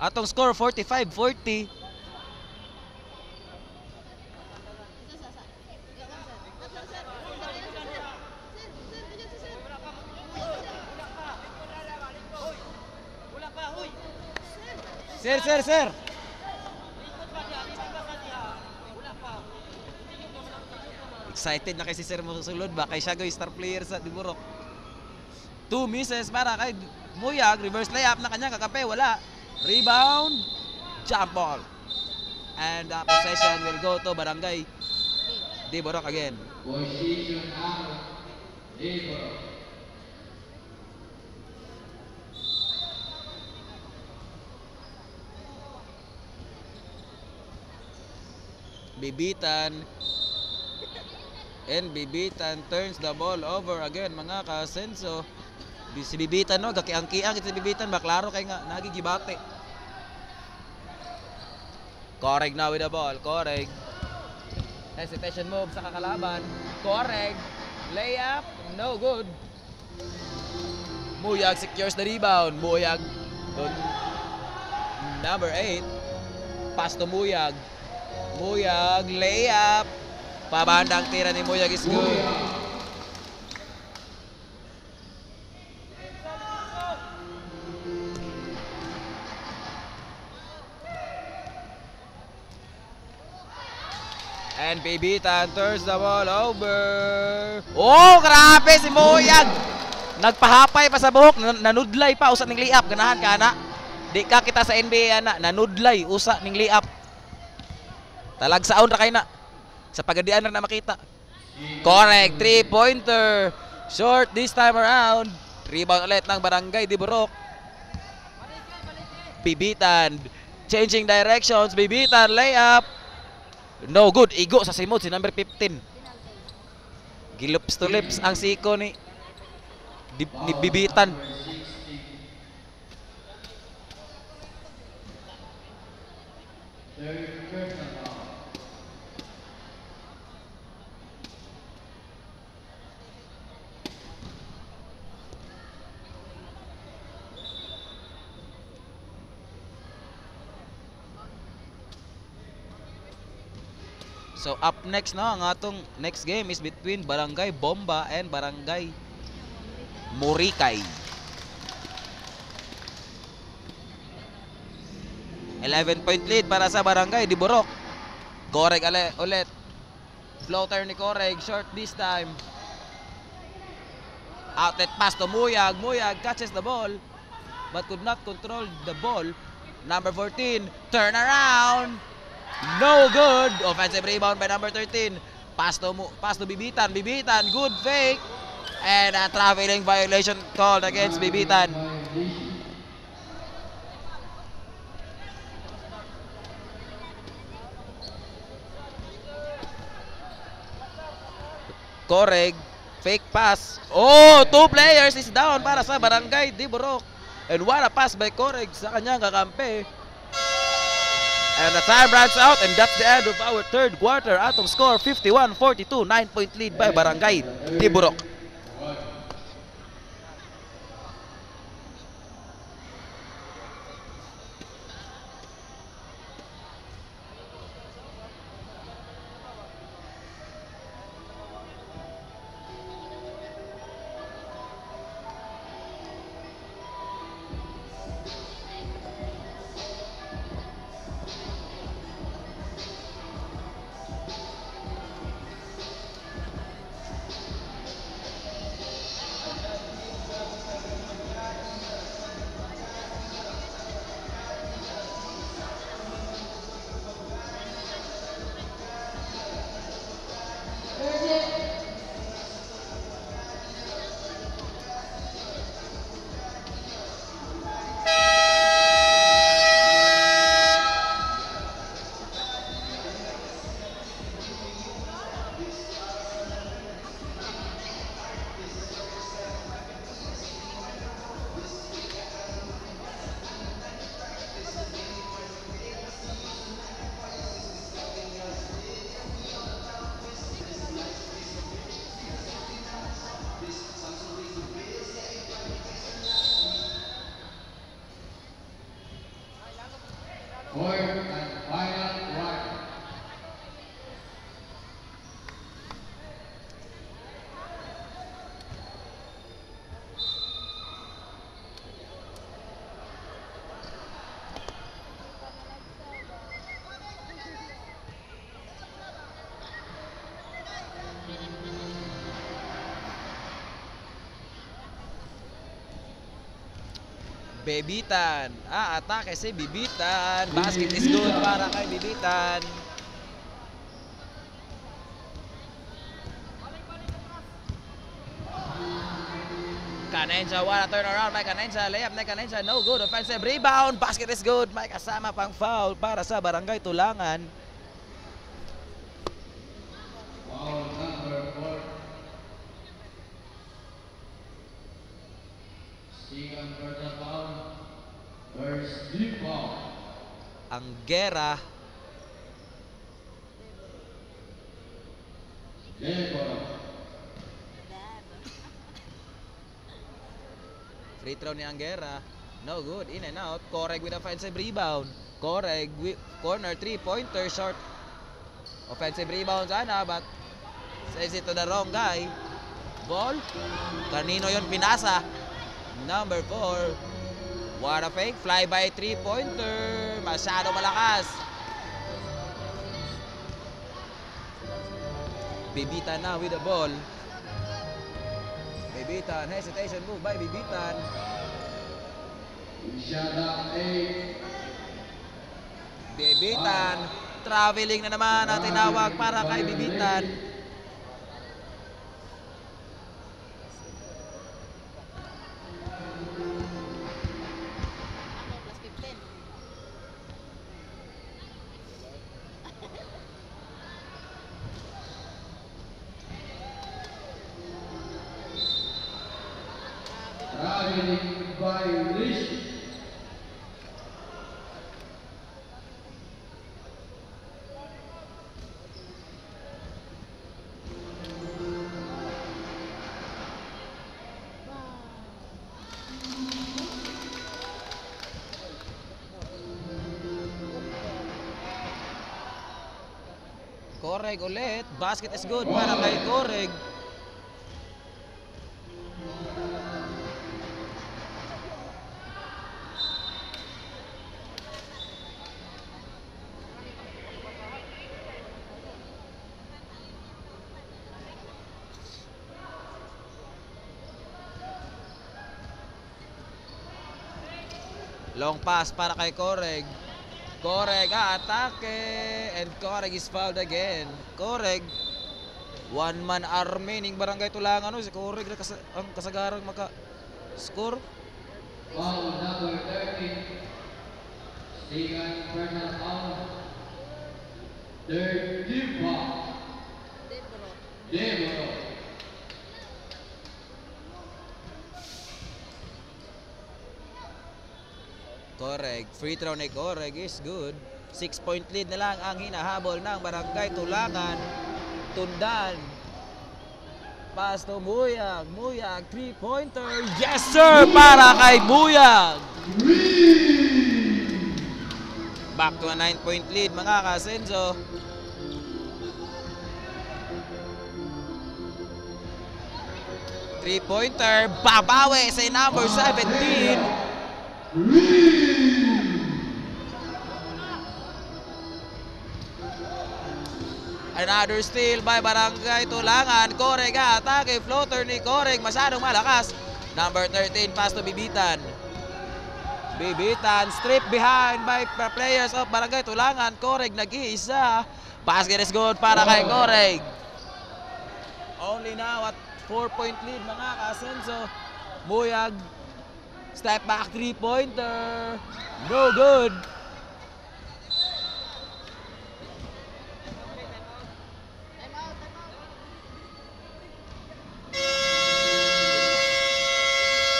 Atong score 45-40. Sir. Excited na kay si Sir Musulod ba? Kay siya star player sa Diburok. 2 misses para kay Muyag. Reverse layup na kanya kakape. Wala. Rebound. Jump ball. And the possession will go to Barangay Diburok again. Position out. Diburok. Bibitan. And Bibitan turns the ball over again mga kasenso. Si Bibitan no, gakiang-kiang si Bibitan ba klaro kay nga nagigibate. Coreg now with the ball. Coreg. Hesitation move sa kakalaban. Coreg. Layup. No good. Muyag secures the rebound. Muyag. Number 8. Pass to Muyag. Muyag. Layup. Pabandang tira ni Muyag is good. And Bibitan turns the ball over. Oh, grabe si Muyag. Nagpahapay pa sa buhok, nanudlay pa usa ning layup. Ganahan ka na. Di ka kita sa NBA na, nanudlay usa ning layup. Talagsaon ra kay na. Sa pagadian na makita. Correct, 3-pointer. Short this time around. Rebound ulit ng Barangay Diburok. Bibitan. Changing directions. Bibitan, layup. No good. Igo sa simod si number 15. Gilups to lips ang siko ni Bibitan. So up next na ang atong next game is between Barangay Bomba and Barangay Morikay. 11-point lead para sa Barangay Diburok. Correg ulit. Floater ni Correg, short this time. Outlet pass to Muyag. Muyag catches the ball but could not control the ball. Number 14, turn around. No good. Offensive rebound by number 13. Pass to Bibitan. Bibitan, good fake. And a traveling violation called against Bibitan. Correg, fake pass. Oh, 2 players is down para sa Barangay Diburok. And what a pass by Correg sa kanyang kakampi. And the time runs out and that's the end of our third quarter. Atong score 51-42, 9-point lead by Barangay Diburok. Fourth and final quarter. Bibitan. Atake si Bibitan. Basket is good para kay Bibitan. Canenza, what a turnaround by Canenza. Layup na Canenza, no good. Offensive rebound. Basket is good. May kasama pang foul para sa Barangay Tulangan. Foul number 4. Second for the foul. First deep foul. Ang Gera. Deborah. Free throw ni Angera. No good. In and out. Correg with offensive rebound. Correg with corner 3-pointer short. Offensive rebound sana but says it to the wrong guy. Ball. Kanino yon pinasa? Number 4. What a fake. Fly by 3-pointer. Masyado malakas. Bibitan na with the ball. Bibitan, hesitation move by Bibitan. Shot up 8. Bibitan, Traveling na naman ang tinawag para kay Bibitan. Ano, plus 15. Traveling by Rich. Correg ulit. Basket is good para kay Correg. Long pass para kay Correg. Correg atake and Correg is fouled again. Correg one man army ning Barangay Tulangan no si Correg na ang kasagarang maka score. Foul number 13. Second personal foul. Third team foul. Debro. Debro. Correg, free throw ni Correg is good. 6-point lead na lang ang hinahabol ng Barangay Tulangan. Tundan. Pass to Muyag. Muyag, 3-pointer. Yes sir! Para kay Muyag. Back to a 9-point lead mga kasenso. Three-pointer. Babawi sa number 17. Another steal by Barangay Tulangan. Correg atake. Floater ni Correg. Masyadong malakas. Number 13 pass to Bibitan. Bibitan strip behind by players of Barangay Tulangan. Correg nag-iisa. Basket is good para kay Correg. Only now at 4-point lead mga kasenso. Muyag. Step back 3-pointer. No good.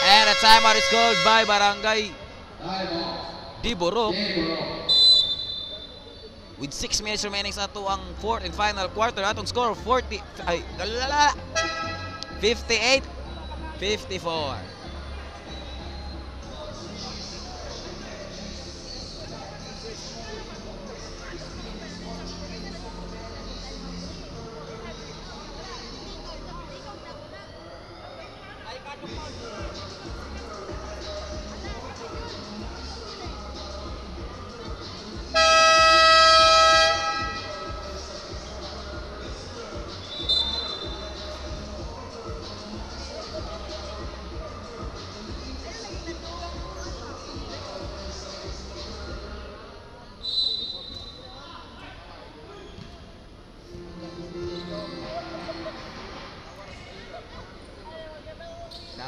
And a timeout is called by Barangay Diborok. With 6 minutes remaining sa ato ang fourth and final quarter. Atong score 58-54.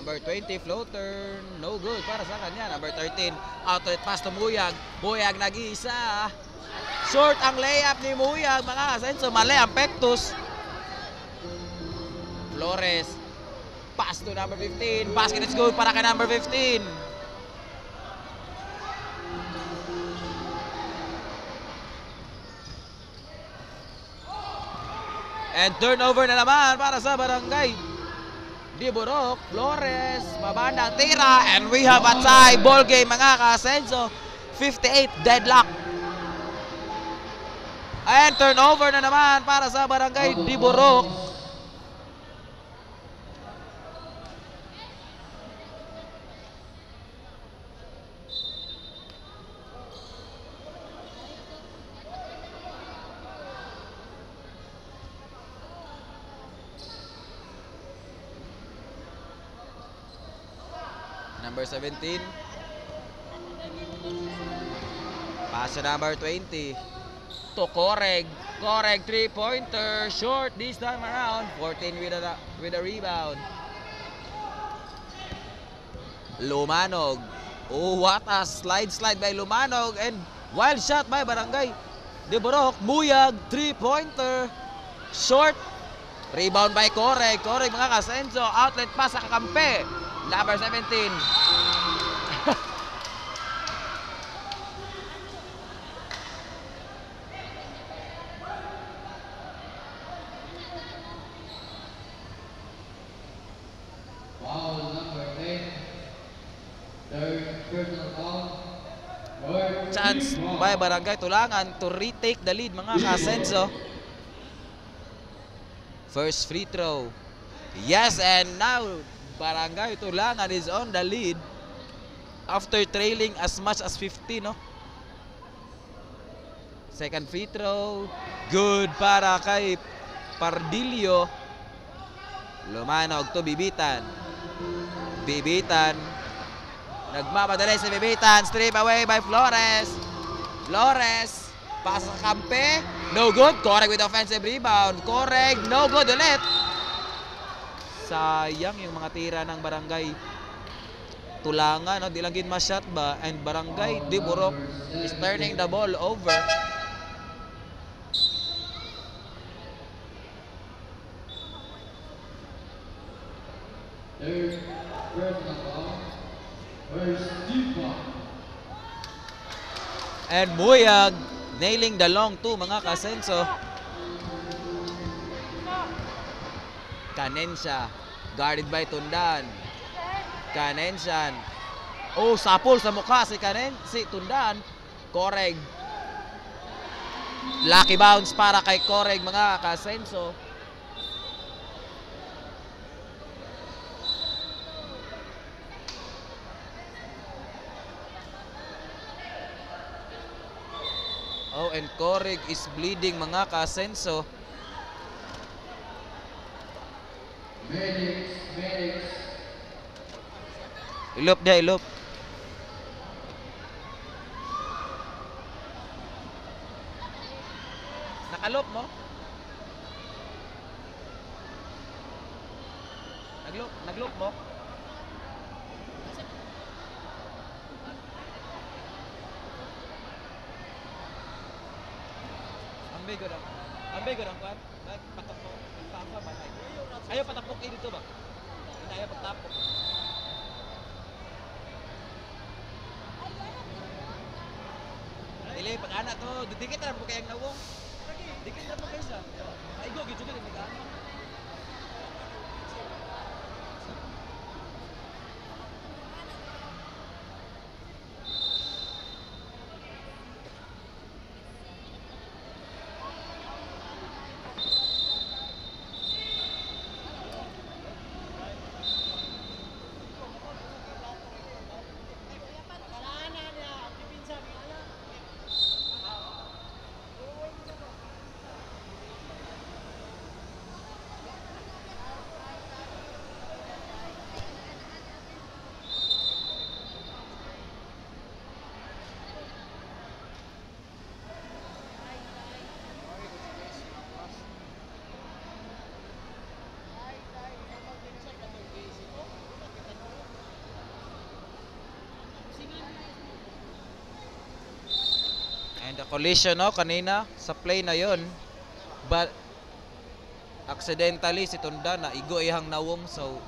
Number 20 floater, no good para sa kanya. Number 13, outlet pass to Muyag. Muyag nag-iisa. Short ang layup ni Muyag, mga kasenso. Mali ang pektus. Flores, pass to number 15. Basket is good para kay number 15. And turnover na naman para sa Barangay Diborok. Flores, babandang tira, and we have a tie ball game mga kasenso. 58 deadlock. And turnover na naman para sa Barangay Diborok. Number 17. Pass to number 20. to Coreg. Coreg 3-pointer, short this time around. 14 with a rebound. Lumanog. Oh, what a slide by Lumanog and wild shot by Barangay De Borok. Muyag 3-pointer, short. Rebound by Coreg. Coreg mga kasenso. Outlet pass sa kakampi. Number 17. Foul number 10. Third personal foul. Third Chance free throw. by Barangay Tulangan to retake the lead mga kasenso. First free throw. Yes, and now Barangay Tulangan is on the lead after trailing as much as 50, no? Second free throw. Good para kay Pardillo. Lumanog to Bibitan. Bibitan. Nagmamadali si Bibitan. Strip away by Flores. Flores. Pass sa kampe. No good. Correct with offensive rebound. Correct. No good ulit. Sayang yung mga tira ng Barangay Tulangan. No? Di lang gin ma-shot ba? And Barangay De Borok is turning the ball over. Third personal foul. First deep ball. And Muyag nailing the long two mga kasenso. Kanensya guarded by Tundan. Kanensyan. Oh, sapol sa mukha si Tundan. Correg. Lucky bounce para kay Correg mga kasenso. Oh, and Correg is bleeding mga kasenso. Medics. Ilop dia, ilop. Nakalop mo? Naglop mo? Ambay ko lang kwan. Patapok. Tapa ba? Ayaw patapok dito ba? Ayaw patapok. Dili pag ana to, dikit ra mo kayang nawong. Dikit ra mo kayo sa. Ay go gid jud ni gano. And the collision no kanina sa play na yon, but accidentally si Tundan na igo ihang nawong so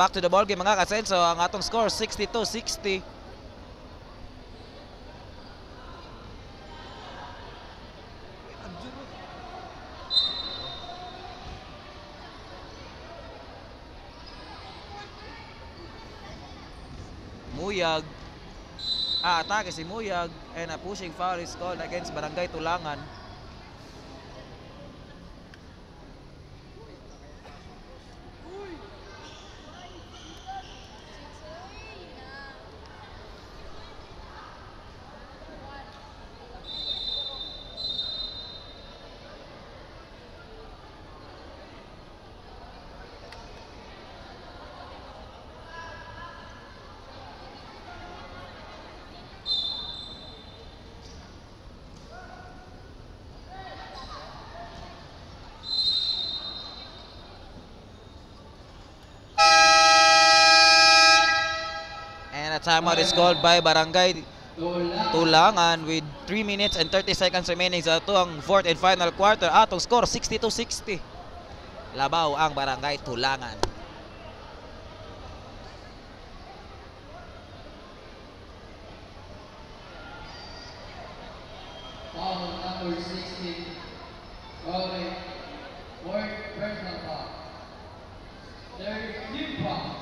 back to the ball game mga kasenso. Ang atong score 62-60. Muyag. Atake si Muyag and a pushing foul is called against Barangay Tulangan. timeout is called by Barangay Tulangan with 3 minutes and 30 seconds remaining sa ito ang fourth and final quarter. Atong score 60-60. Labaw ang Barangay Tulangan. Foul number 16. Calling fourth personal foul. Third team foul.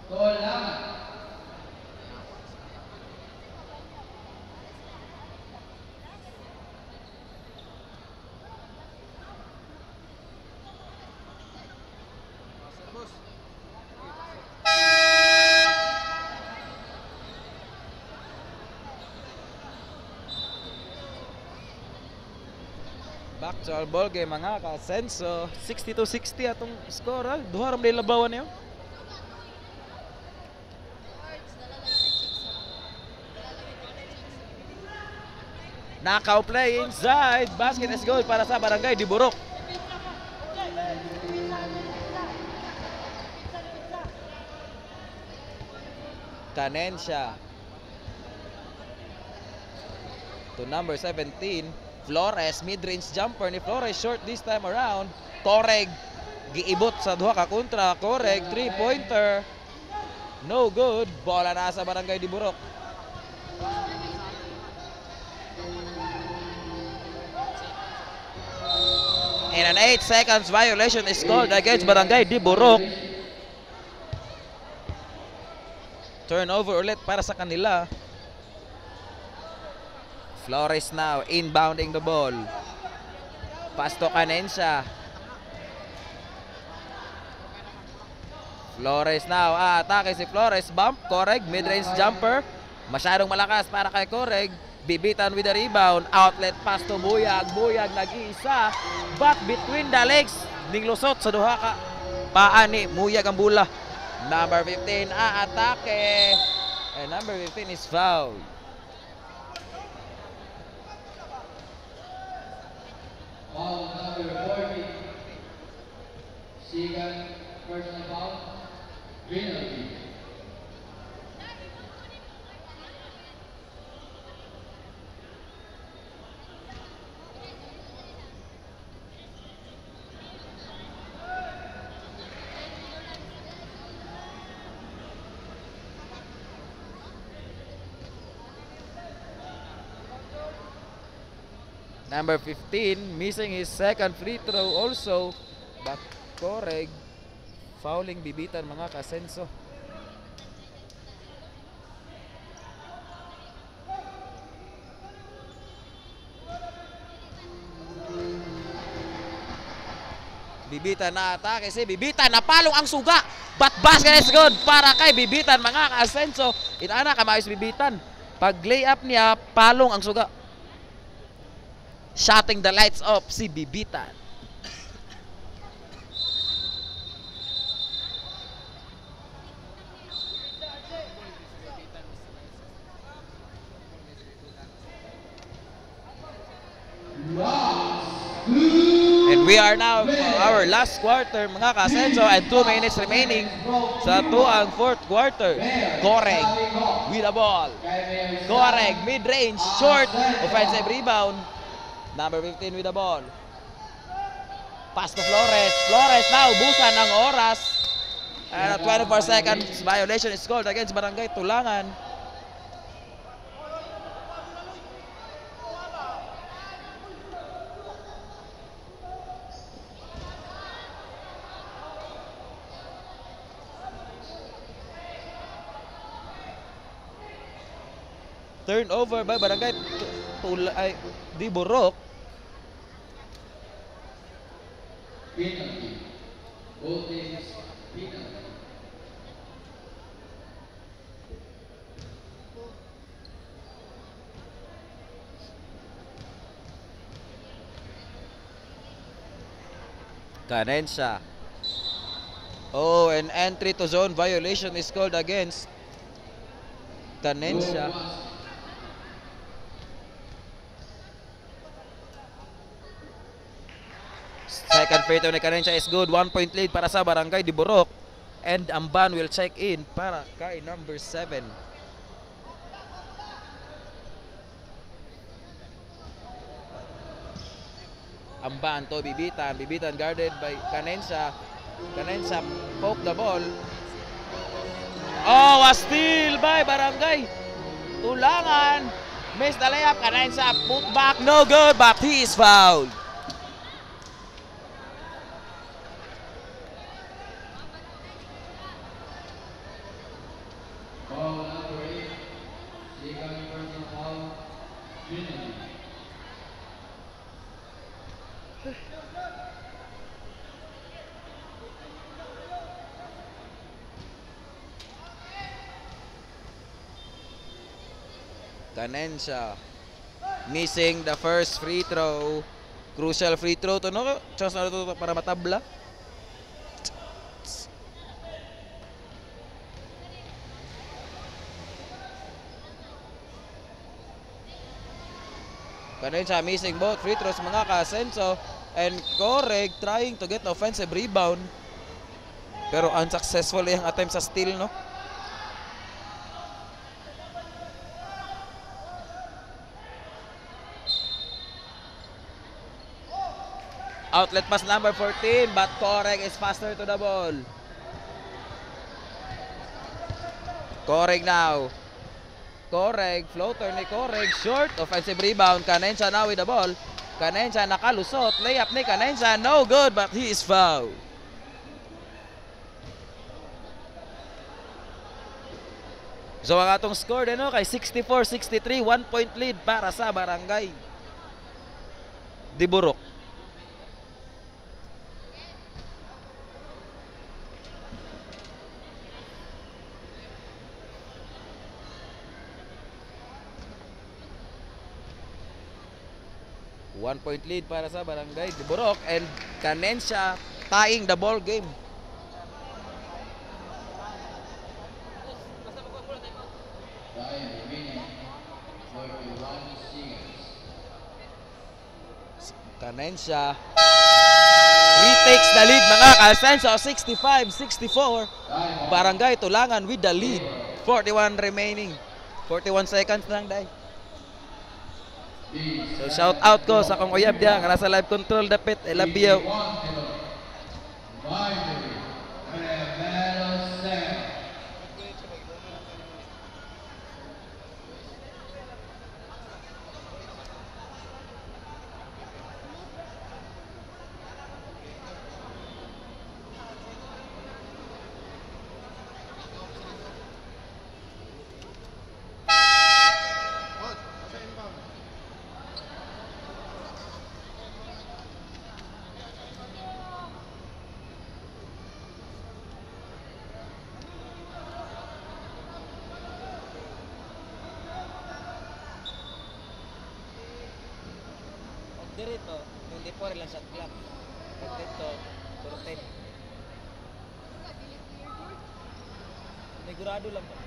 Tulangan. Back to our ball game mga ka-Senso. 60-60 atong score. Duha ram din labawan niyo. Knockout play inside. Basket is goal para sa Barangay Diburok. Canensya to number 17. Flores, mid-range jumper ni Flores, short this time around. Correg, giibot sa duha ka kontra. Correg, 3-pointer. No good. Bola na sa Barangay Diburok. And an 8 seconds violation is called against Barangay Diburok. Turnover ulit para sa kanila. Flores now inbounding the ball. Pass to Canensya. Flores now. Atake si Flores. Bump. Correg. Mid-range jumper. Masyadong malakas para kay Correg. Bibitan with the rebound. Outlet pass to Buyag. Buyag nag-iisa. But between the legs. Ning lusot sa duha ka paa ni Buyag ang bula. Number 15 atake. And number 15 is foul. Foul number 40. Second personal foul. Penalty. Number 15 missing his second free throw also. But Correg fouling bibitan mga ka-Senso. Bibitan na atake si Bibitan, napalong ang suga. But basket is good para kay Bibitan mga ka-Senso. Itana ka maayos Bibitan. Pag layup niya, palong ang suga. Shutting the lights off si Bibitan. And we are now for our last quarter mga ka-Senso and 2 minutes remaining sa 2 ang fourth quarter. Correg with the ball. Correg mid-range short offensive rebound. Number 15 with the ball. Pass to Flores. Flores now busan ng oras. And a 24 seconds violation is called against Barangay Tulangan. Turnover by Barangay Diburok. Penalty. Both teams penalty. Canensya. Oh, an entry to zone violation is called against Canensya. Second free throw ni Canensya is good. 1 point lead para sa Barangay Diburok. And Amban will check in para kay number 7. Amban to Bibitan. Bibitan guarded by Canensa. Canensa poke the ball. Oh, a steal by Barangay. Tulangan. Miss the layup. Canensa put back. No good, but he is fouled. Foul number 8. Second personal foul. Penalty. Canensa missing the first free throw. Crucial free throw to, no? Chance na to para matabla. Canensa missing both free throws mga ka-Asenso, and Correg trying to get offensive rebound pero unsuccessful yung attempt sa steal, no? Outlet pass number 14, but Correg is faster to the ball. Correg now. Correg, floater ni Correg, short, offensive rebound. Canensa now with the ball. Canensa nakalusot, layup ni Canensa, no good, but he is fouled. So ang atong score ano kay 64-63, 1 point lead para sa Barangay Diburok. One point lead para sa Barangay Diburok, and Canensa tying the ball game. Time remaining. 41 seconds. Canensa retakes the lead mga ka-Asenso, 65-64. Barangay Tulangan with the lead. 41 remaining. 41 seconds lang dai. So shout out ko sa kong uyab diya nga nasa live control dapit. I love you. Dito, hindi po rin lang shot clock. Pag dito, 10. Negurado lang ba?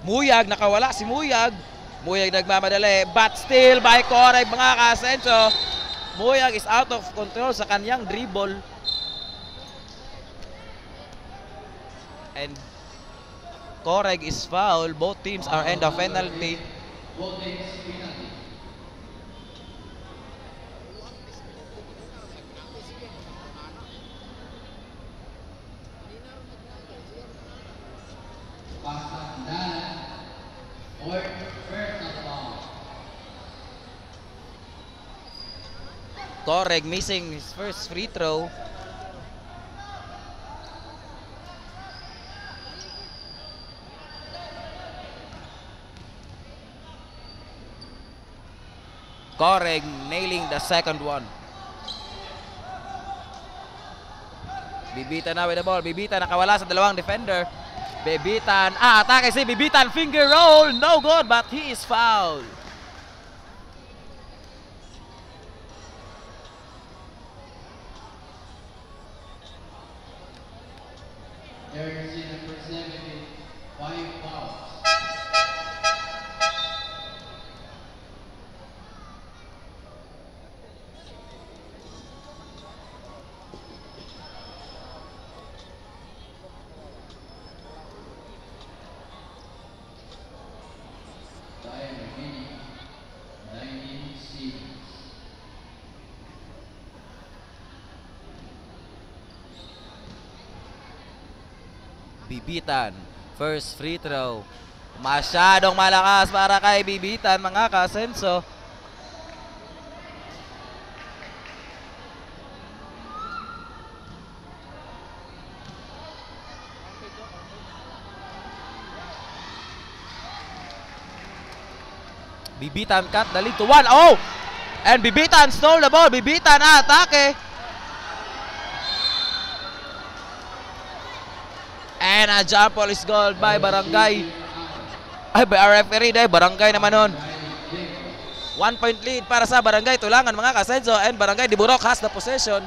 Muyag, nakawala si Muyag. Muyag nagmamadali, but still by Correg mga ka-Asenso. Muyag is out of control sa kanyang dribble. And Correg is foul. Both teams are in the penalty. Correg missing his first free throw. Correg nailing the second one. Bibitan na with the ball. Bibitan nakawala sa dalawang defender. Bibitan, atake si Bibitan, finger roll, no good, but he is fouled. Jersey number 70, 5 fouls. Bibitan. First free throw. Masyadong malakas para kay Bibitan, mga kasenso. Bibitan cut the lead to 1. Oh! And Bibitan stole the ball. Bibitan atake. And a jump ball is called by Barangay. Ay, by our referee dahil Barangay naman nun. 1 point lead para sa Barangay Tulangan, mga kasenso. And Barangay Diburok has the possession.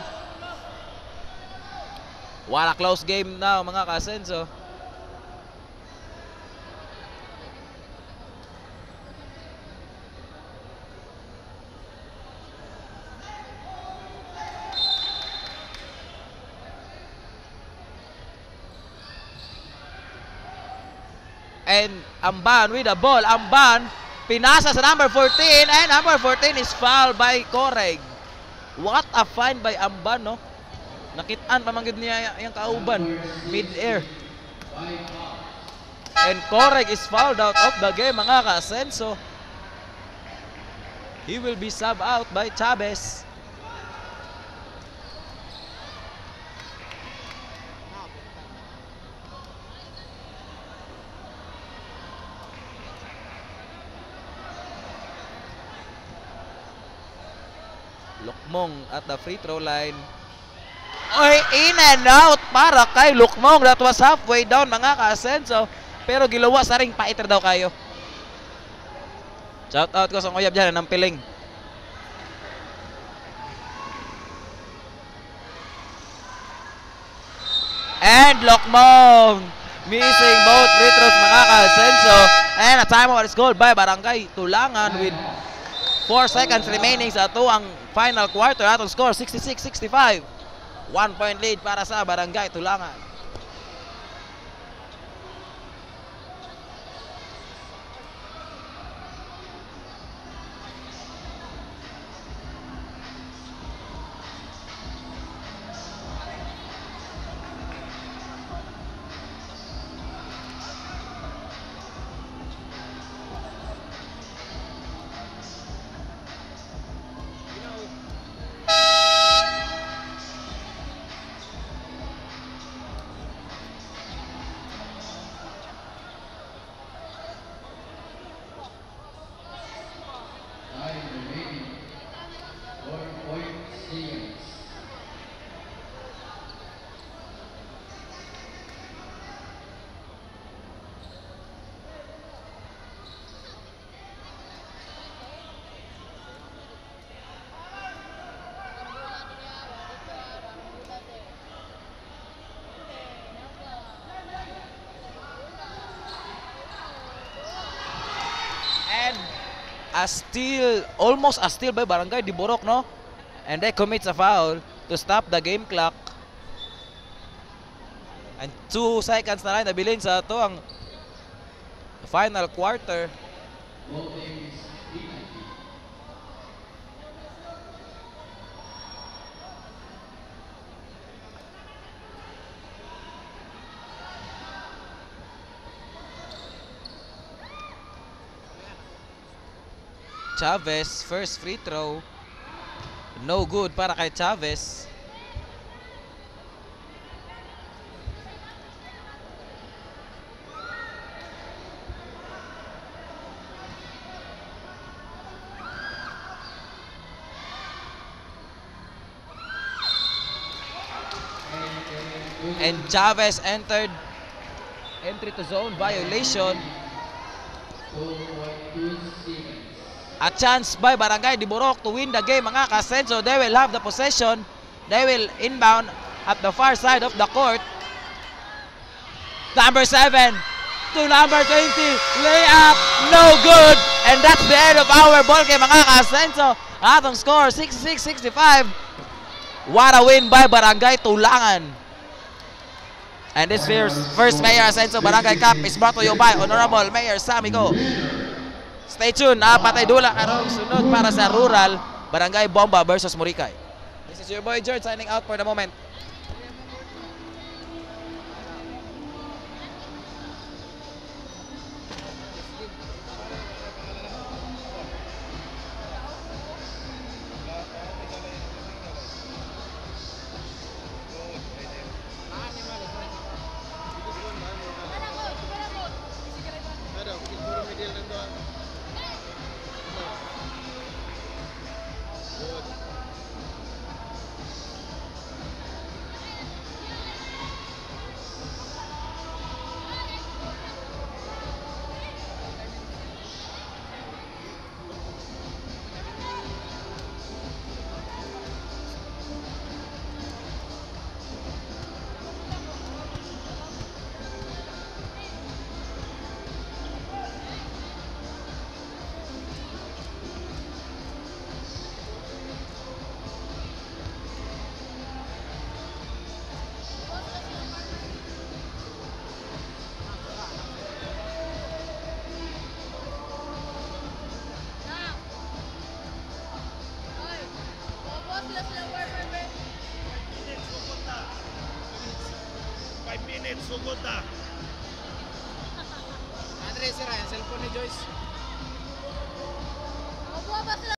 What a close game now, mga kasenso. And Amban with the ball. Amban pinasa sa number 14 and number 14 is fouled by Coreg. What a find by Amban, no? Nakitaan pamanggid niya yung kauban mid-air. And Coreg is fouled out of the game, mga ka-Asenso. He will be subbed out by Chavez. Lukmong at the free throw line. Oy, in and out para kay Lukmong. That was halfway down, mga ka-Asenso. Pero gilawa sa ring, paiter daw kayo. Shout out ko sa kuyab dyan ng piling. And Lukmong missing both free throws, mga ka-Asenso. And a timeout is called by Barangay Tulangan with 4 seconds remaining sa ito ang final quarter. Atong score 66-65. 1 point lead para sa Barangay Tulangan. Time remaining. 4 seconds. And a steal, almost a steal by Barangay Diburok, no? And they commits a foul to stop the game clock. And 2 seconds na lang nabilin sa ito ang final quarter. Both teams equally. Chavez, first free throw. No good para kay Chavez. And Chavez entered entry to zone violation. 2.2 seconds. A chance by Barangay Diburok to win the game, mga ka-Asenso. They will have the possession. They will inbound at the far side of the court. Number 7 to number 20. Layup, no good. And that's the end of our ball game, mga ka-Asenso. Atong score, 66-65. What a win by Barangay Tulangan. And this first Mayor Asenso Barangay Cup is brought to you by Honorable Mayor Sammy Go. Stay tuned, patay dula karong sunod para sa Rural Barangay Bomba versus Moricay. This is your boy George signing out for the moment. minutes, sugod na. Andre, sira yung cellphone ni Joyce. Mabuha ba sila?